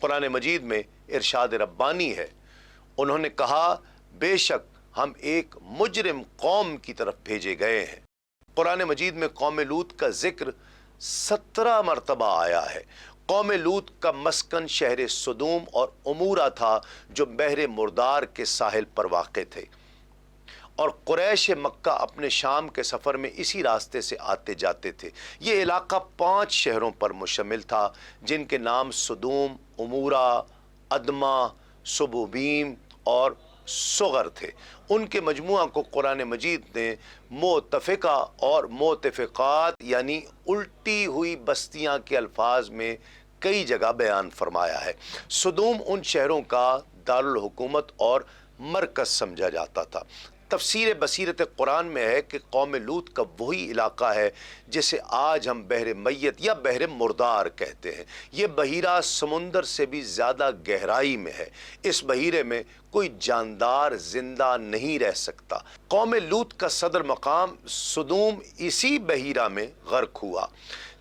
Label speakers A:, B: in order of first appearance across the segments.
A: قرآن مجید میں ارشاد ربانی ہے، انہوں نے کہا بے شک ہم ایک مجرم قوم کی طرف بھیجے گئے ہیں۔ قرآن مجید میں قوم لوط کا ذکر 17 مرتبہ آیا ہے۔ قوم لوط کا مسکن شہر سدوم اور عمورہ تھا جو بحر مردار کے ساحل پر واقع تھے، اور قریش مکہ اپنے شام کے سفر میں اسی راستے سے آتے جاتے تھے۔ یہ علاقہ 5 شہروں پر مشتمل تھا جن کے نام سدوم، عمورہ، ادمہ، سبوبیم اور صغر تھے۔ ان کے مجموعہ کو قرآن مجید نے متفقہ اور متفقات یعنی الٹی ہوئی بستیاں کے الفاظ میں کئی جگہ بیان فرمایا ہے۔ سدوم ان شہروں کا دارالحکومت اور مرکز سمجھا جاتا تھا۔ تفسیر بصیرت قرآن میں ہے کہ قوم لوط کا وہی علاقہ ہے جسے آج ہم بحر میت یا بحر مردار کہتے ہیں۔ یہ بحیرہ سمندر سے بھی زیادہ گہرائی میں ہے۔ اس بحیرے میں کوئی جاندار زندہ نہیں رہ سکتا۔ قوم لوط کا صدر مقام سدوم اسی بحیرہ میں غرق ہوا۔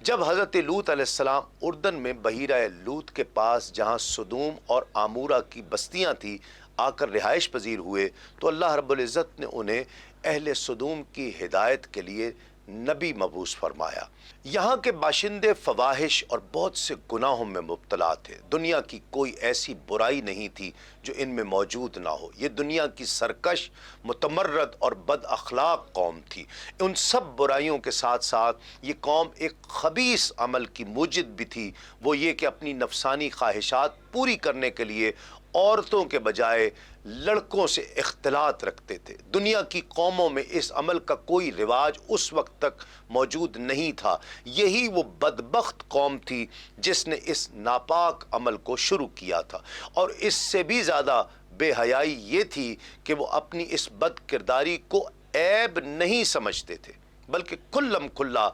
A: جب حضرت لوط علیہ السلام اردن میں بحیرہ لوط کے پاس جہاں سدوم اور عمورہ کی بستیاں تھیں آ کر رہائش پذیر ہوئے تو اللہ رب العزت نے انہیں اہل سدوم کی ہدایت کے لیے نبی مبعوث فرمایا۔ یہاں کے باشندے فواحش اور بہت سے گناہوں میں مبتلا تھے۔ دنیا کی کوئی ایسی برائی نہیں تھی جو ان میں موجود نہ ہو۔ یہ دنیا کی سرکش، متمرد اور بد اخلاق قوم تھی۔ ان سب برائیوں کے ساتھ ساتھ یہ قوم ایک خبیث عمل کی موجد بھی تھی، وہ یہ کہ اپنی نفسانی خواہشات پوری کرنے کے لیے عورتوں کے بجائے لڑکوں سے اختلاط رکھتے تھے۔ دنیا کی قوموں میں اس عمل کا کوئی رواج اس وقت تک موجود نہیں تھا۔ یہی وہ بدبخت قوم تھی جس نے اس ناپاک عمل کو شروع کیا تھا، اور اس سے بھی زیادہ بے حیائی یہ تھی کہ وہ اپنی اس بد کرداری کو عیب نہیں سمجھتے تھے بلکہ کھلم کھلا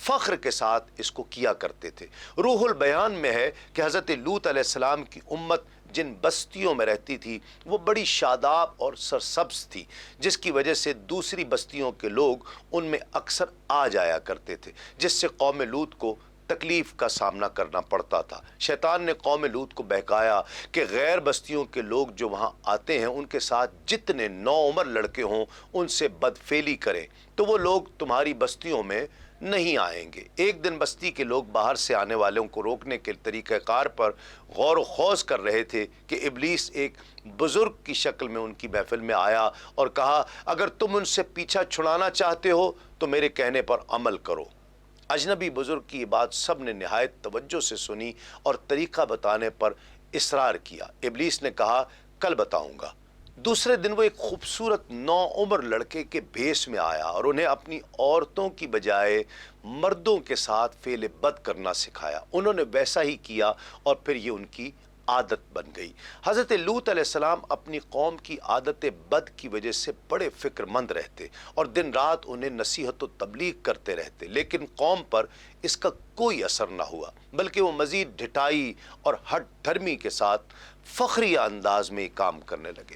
A: فخر کے ساتھ اس کو کیا کرتے تھے۔ روح البیان میں ہے کہ حضرت لوط علیہ السلام کی امت جن بستیوں میں رہتی تھی وہ بڑی شاداب اور سرسبز تھی، جس کی وجہ سے دوسری بستیوں کے لوگ ان میں اکثر آ جایا کرتے تھے، جس سے قوم لوط کو تکلیف کا سامنا کرنا پڑتا تھا۔ شیطان نے قوم لوط کو بہکایا کہ غیر بستیوں کے لوگ جو وہاں آتے ہیں ان کے ساتھ جتنے نوعمر لڑکے ہوں ان سے بدفعلی کریں تو وہ لوگ تمہاری بستیوں میں نہیں آئیں گے۔ ایک دن بستی کے لوگ باہر سے آنے والوں کو روکنے کے طریقہ کار پر غور و خوض کر رہے تھے کہ ابلیس ایک بزرگ کی شکل میں ان کی محفل میں آیا اور کہا اگر تم ان سے پیچھا چھڑانا چاہتے ہو تو میرے کہنے پر عمل کرو۔ اجنبی بزرگ کی یہ بات سب نے نہایت توجہ سے سنی اور طریقہ بتانے پر اصرار کیا۔ ابلیس نے کہا کل بتاؤں گا۔ دوسرے دن وہ ایک خوبصورت نوعمر لڑکے کے بھیس میں آیا اور انہیں اپنی عورتوں کی بجائے مردوں کے ساتھ فعل بد کرنا سکھایا۔ انہوں نے ویسا ہی کیا اور پھر یہ ان کی عادت بن گئی۔ حضرت لوط علیہ السلام اپنی قوم کی عادت بد کی وجہ سے بڑے فکر مند رہتے اور دن رات انہیں نصیحت و تبلیغ کرتے رہتے، لیکن قوم پر اس کا کوئی اثر نہ ہوا بلکہ وہ مزید ڈھٹائی اور ہٹ دھرمی کے ساتھ فخریہ انداز میں کام کرنے لگے۔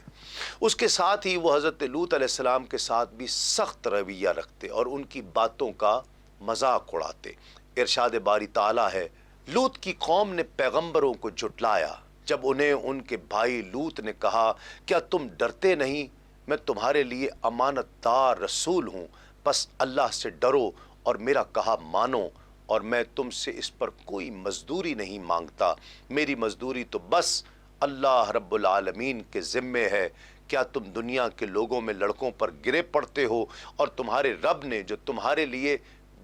A: اس کے ساتھ ہی وہ حضرت لوط علیہ السلام کے ساتھ بھی سخت رویہ رکھتے اور ان کی باتوں کا مذاق اڑاتے۔ ارشاد باری تعالیٰ ہے، لوط کی قوم نے پیغمبروں کو جھٹلایا جب انہیں ان کے بھائی لوط نے کہا کیا تم ڈرتے نہیں؟ میں تمہارے لیے امانت دار رسول ہوں، پس اللہ سے ڈرو اور میرا کہا مانو، اور میں تم سے اس پر کوئی مزدوری نہیں مانگتا، میری مزدوری تو بس اللہ رب العالمین کے ذمے ہے۔ کیا تم دنیا کے لوگوں میں لڑکوں پر گرے پڑتے ہو اور تمہارے رب نے جو تمہارے لیے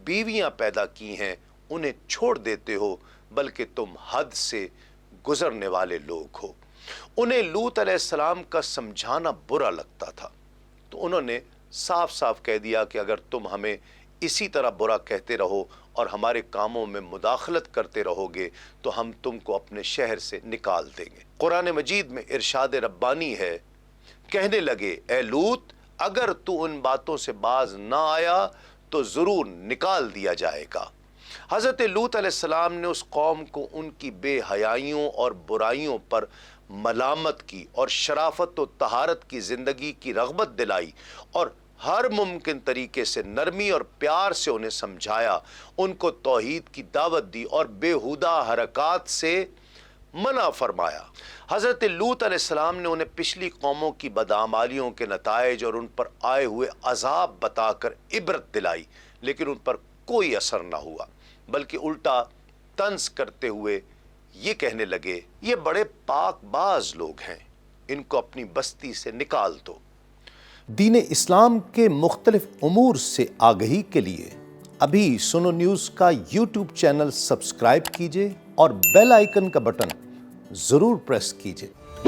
A: بیویاں پیدا کی ہیں انہیں چھوڑ دیتے ہو؟ بلکہ تم حد سے گزرنے والے لوگ ہو۔ انہیں لوط علیہ السلام کا سمجھانا برا لگتا تھا تو انہوں نے صاف صاف کہہ دیا کہ اگر تم ہمیں اسی طرح برا کہتے رہو اور ہمارے کاموں میں مداخلت کرتے رہو گے تو ہم تم کو اپنے شہر سے نکال دیں گے۔ قرآن مجید میں ارشاد ربانی ہے، کہنے لگے اے لوط اگر تو ان باتوں سے باز نہ آیا تو ضرور نکال دیا جائے گا۔ حضرت لوط علیہ السلام نے اس قوم کو ان کی بے حیائیوں اور برائیوں پر ملامت کی اور شرافت و طہارت کی زندگی کی رغبت دلائی اور ہر ممکن طریقے سے نرمی اور پیار سے انہیں سمجھایا، ان کو توحید کی دعوت دی اور بے ہودہ حرکات سے منع فرمایا۔ حضرت لوط علیہ السلام نے انہیں پچھلی قوموں کی بدعمالیوں کے نتائج اور ان پر آئے ہوئے عذاب بتا کر عبرت دلائی، لیکن ان پر کوئی اثر نہ ہوا، بلکہ الٹا طنز کرتے ہوئے یہ کہنے لگے، یہ بڑے پاک باز لوگ ہیں، ان کو اپنی بستی سے نکال دو۔ دین اسلام کے مختلف امور سے آگہی کے لیے ابھی سنو نیوز کا یوٹیوب چینل سبسکرائب کیجئے اور بیل آئیکن کا بٹن ضرور پریس کیجئے۔